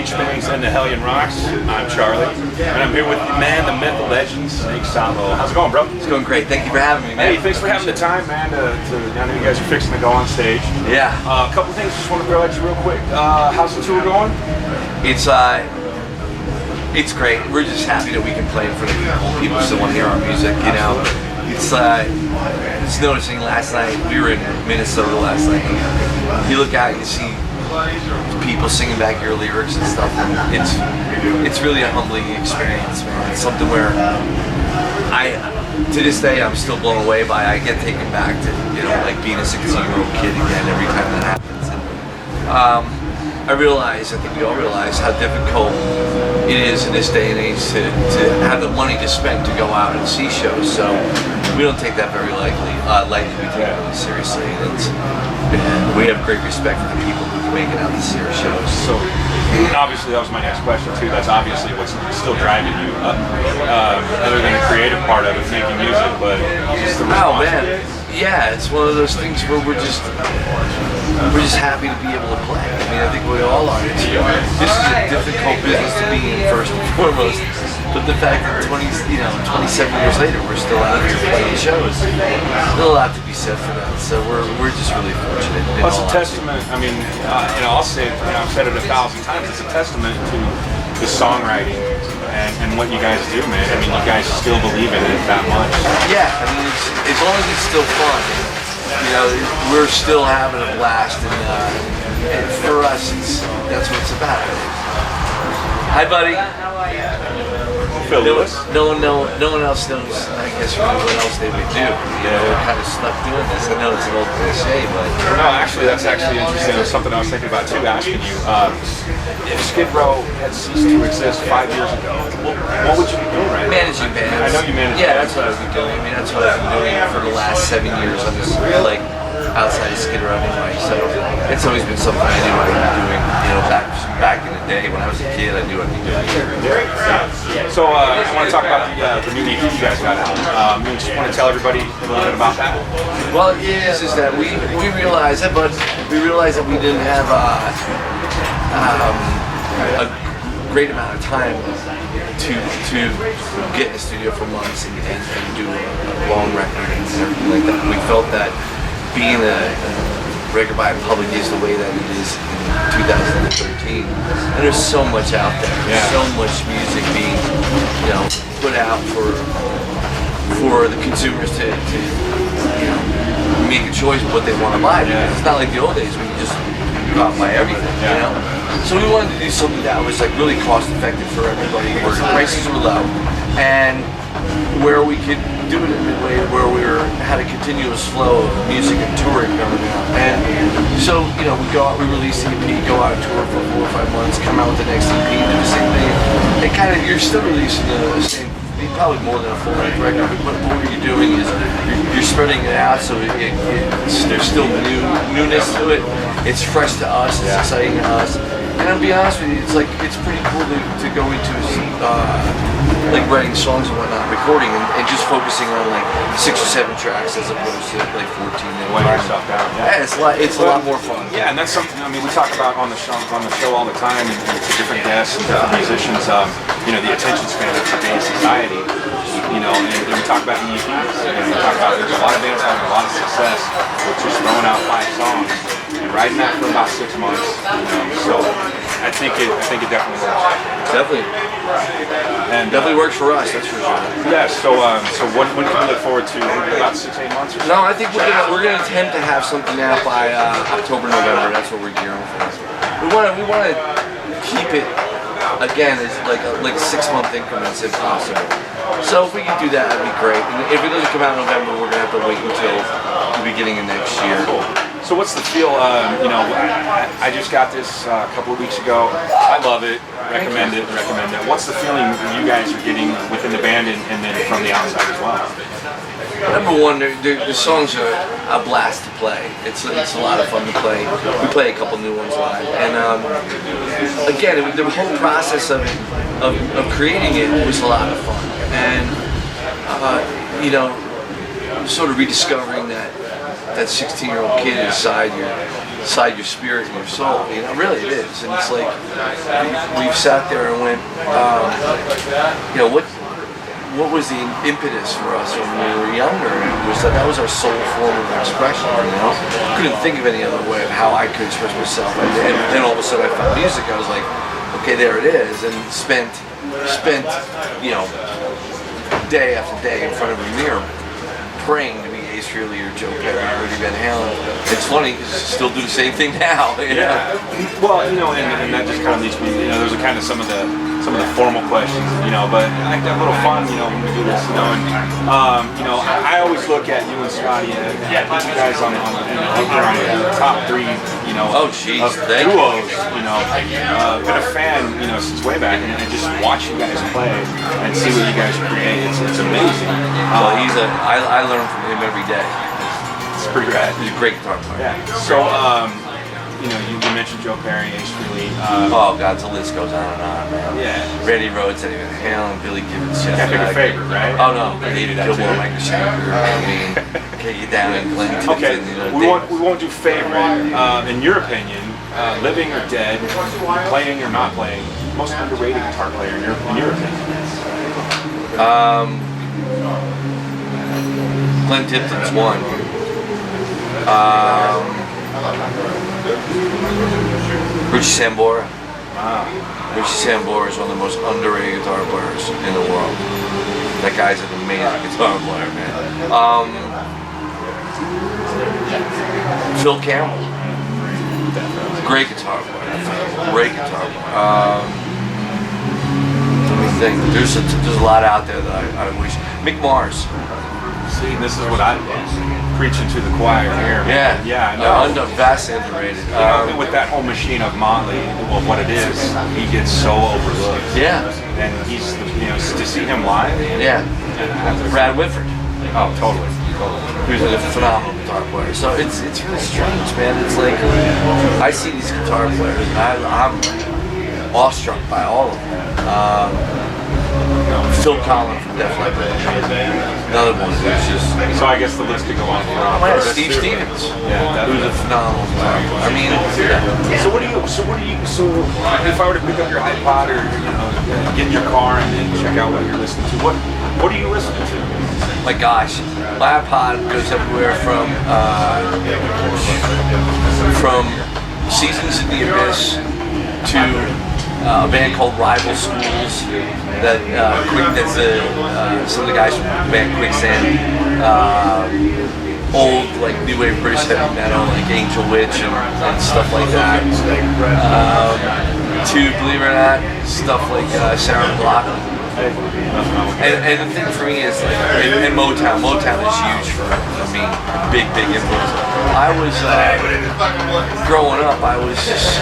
Bleach Bangs and the Hellion Rocks. I'm Charlie, and I'm here with the man, the myth, the legend, Sabo. How's it going, bro? It's going great. Thank you for having me, man. Hey, thanks for having the time, man. I know you guys are fixing to go on stage. Yeah. A couple things just want to throw at you real quick. How's the tour going? It's great. We're just happy that we can play in front of people. People still want to hear our music, you know. It's noticing last night, we were in Minnesota last night. You look out, you see people singing back your lyrics and stuff, and it's really a humbling experience, man. It's something where to this day, I'm still blown away by. I get taken back to, you know, like being a 16-year-old kid again every time that happens. And, I think we all realize how difficult it is in this day and age to have the money to spend to go out and see shows. So we don't take that very lightly. We take it really seriously, and we have great respect for the people who can make it out to see our shows. So obviously that was my next question too. That's obviously what's still driving you, other than the creative part of it, making music, but just the response. Oh man, yeah, it's one of those things where we're just happy to be able to play. I mean, I think we all are. This is a difficult business to be in, first and foremost. But the fact that 27 years later, we're still out here playing shows, still a lot to be said for that. So we're just really fortunate. Well, it's a testament. I mean, I'll say it. I've said it 1,000 times. It's a testament to the songwriting and what you guys do, man. I mean, you guys still believe in it that much. Yeah, I mean, as long as it's still fun. You know, we're still having a blast, and for us, that's what it's about. Hi, buddy. No one else knows, I guess, really what else they would do. You know, we're kind of stuck doing this. I know it's an old cliche, but no, actually, that's actually interesting. It was something I was thinking about too, asking you. If Skid Row had ceased to exist 5 years ago, what would you be doing right now? Managing bands. I know you manage. Yeah, that's what I would be doing. I mean, that's what I've been doing for the last 7 years on this, like, outside of Skid Row anyway. So it's always been something I knew I would be doing. You know, back in the day when I was a kid, I knew I'd be doing it. So I want to talk about the new EP you guys got out. You just want to tell everybody a little bit about that. Well, it is that we realized that, but we realized that we didn't have a great amount of time to get in the studio for months and do a long record and everything like that. We felt that being a record by public is the way that it is in 2013, and there's so much out there. There's so much music being, put out for the consumers to make a choice of what they want to buy. Because it's not like the old days when you just go out and buy everything, you know. So we wanted to do something that was like really cost effective for everybody, where the prices were low, and where we could do it in a way where we had a continuous flow of music and touring going on. And so, we go out, we release the EP, go out and tour for 4 or 5 months, come out with the next EP, do the same thing. And kind of, you're still releasing the same, probably more than a full-length record, but what you're doing is you're spreading it out, so there's still newness to it. It's fresh to us, it's exciting to us. And I'll be honest with you, it's pretty cool to go into like writing songs and whatnot, recording and just focusing on like 6 or 7 tracks as opposed to like 14. Weighing yourself down. Yeah, it's a lot more fun. Yeah, and that's something. I mean, we talk about on the show all the time, and to different guests and different musicians. The attention span of today's society. And we talk about the EPs. We talk about there's a lot of bands having a lot of success with just throwing out 5 songs and writing that for about 6 months. So I think it definitely works. Definitely. And definitely works for us. That's for sure. Yeah. So when can we look forward to? About 6-8 months or so? No, I think we're gonna attempt to have something out by October, November. That's what we're gearing for. We want to keep it again as like 6-month increments if possible. So if we can do that, that'd be great. And if it doesn't come out in November, we're gonna have to wait until the beginning of next year. So what's the feel? I just got this a couple of weeks ago. I love it. Recommend it. What's the feeling you guys are getting within the band and then from the outside as well? Number one, the songs are a blast to play. It's a lot of fun to play. We play a couple new ones live, and again, the whole process of creating it was a lot of fun. And sort of rediscovering that 16-year-old kid inside your spirit and your soul. You know, really it is. And it's like we've sat there and went, you know, what was the impetus for us when we were younger? And it was that was our sole form of expression. You know, couldn't think of any other way of how I could express myself. And then all of a sudden I found music. I was like, okay, there it is. And spent you know, day after day in front of a mirror praying to be Ace Frehley or Joe Perry or Eddie Van Halen. It's funny because I still do the same thing now. You know? Yeah. Well, you know, and that just kind of leads me. You know, those are kind of some of the formal questions. You know, but I like that little fun. You know, when we do this. You know, and you know, I always look at you and Scotty. You guys on the top 3. You know, oh geez, of thank duos. You know, been a fan. You know, since way back, and just watch you guys play and see what you guys create. It's amazing. Well, I learn from him every day. It's pretty rad. He's a great guitar player. Yeah. So, you know, you mentioned Joe Perry, Ace Frehley. Oh God, the list goes on and on, man. Yeah. Randy Rhoads, Eddie Van Halen, Billy Gibbons. Can't pick a favorite, right? Oh no, David Gilmour, Mike Shanker. I mean, okay, you down in Glenn Tipton. Okay, you know, we won't do favorite. In your opinion, living or dead, playing or not playing, most underrated guitar player in your opinion? Glenn Tipton's one. Richie Sambora. Wow. Richie Sambora is one of the most underrated guitar players in the world. That guy's an amazing guitar player, man. Phil Campbell. Great guitar player. Great guitar player. Let me think. There's a lot out there that I wish. Mick Mars. See, this is what I'm preaching to the choir here. Yeah. Yeah, I know. Vastly underrated. You know, with that whole machine of Motley, well, what it is, he gets so overlooked. Yeah. And he's, you know, to see him live. Yeah. Brad Whitford. Oh, totally. Who's a phenomenal guitar player. So it's really strange, man. It's like I see these guitar players and I'm awestruck by all of them. Phil Collins from Def Leppard, another one who's just. So I guess the list could go on forever. Steve Stevens, yeah, who's a phenomenal guitar player. I mean, So if I were to pick up your iPod or get in your car and check out what you're listening to, what are you listening to? my gosh, my iPod goes everywhere from Seasons in the Abyss to a band called Rival Schools that's some of the guys from the band Quicksand, old like new wave British heavy metal like Angel Witch and stuff like that, to believe it or not stuff like Sarah McLachlan. And the thing for me is like, and Motown is huge for me, big influence. I was, growing up, I was just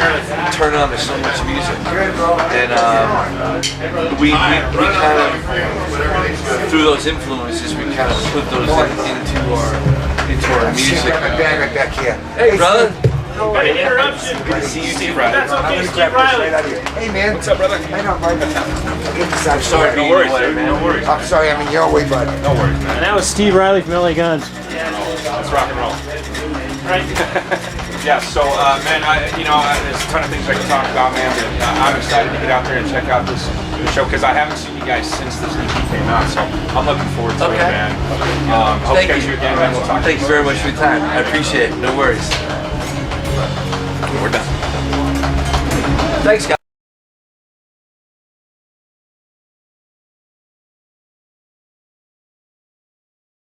turned on to so much music. And we kind of, through those influences, we kind of put those into our music. Back here. Hey, brother. Got an interruption. Good to see you, Steve Riley. That's okay, Steve Riley. Hey, man. What's up, brother? I know, Mike. I'm Sorry, No worries, dude. No worries. I'm sorry, I'm in your way, bud. No worries, man. And that was Steve Riley from LA Guns. Let's rock and roll. Right. Yeah, so, man, there's a ton of things I can talk about, man, but I'm excited to get out there and check out this show, because I haven't seen you guys since this EP came out, so I'm looking forward to it, man. Hope to catch you again, man. We'll talk. Thank you very much for your time. I appreciate it. No worries. We're done. Thanks, guys.